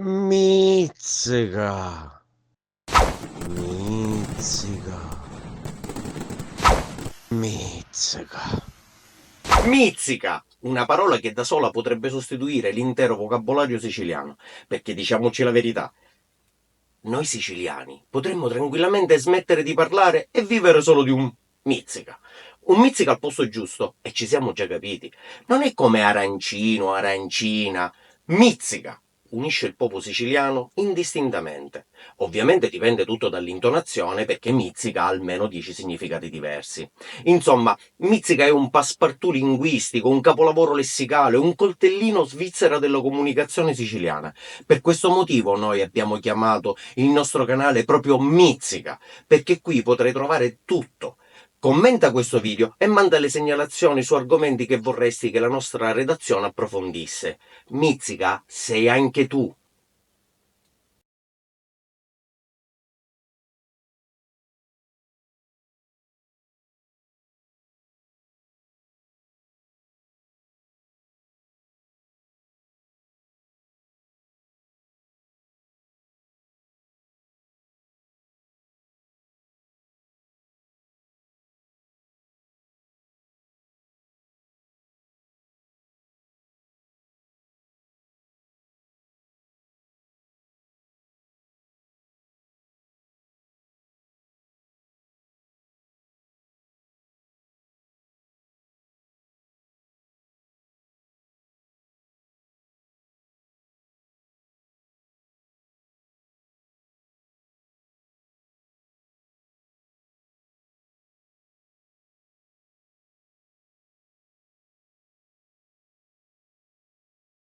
Mizzica, mizzica, mizzica. Mizzica! Una parola che da sola potrebbe sostituire l'intero vocabolario siciliano, perché diciamoci la verità, noi siciliani potremmo tranquillamente smettere di parlare e vivere solo di un mizzica. Un mizzica al posto giusto, e ci siamo già capiti. Non è come arancino, arancina. Mizzica unisce il popolo siciliano indistintamente. Ovviamente dipende tutto dall'intonazione, perché mizzica ha almeno 10 significati diversi. Insomma, mizzica è un passepartout linguistico, un capolavoro lessicale, un coltellino svizzera della comunicazione siciliana. Per questo motivo noi abbiamo chiamato il nostro canale proprio Mizzica, perché qui potrai trovare tutto. Commenta questo video e manda le segnalazioni su argomenti che vorresti che la nostra redazione approfondisse. Mizzica, sei anche tu.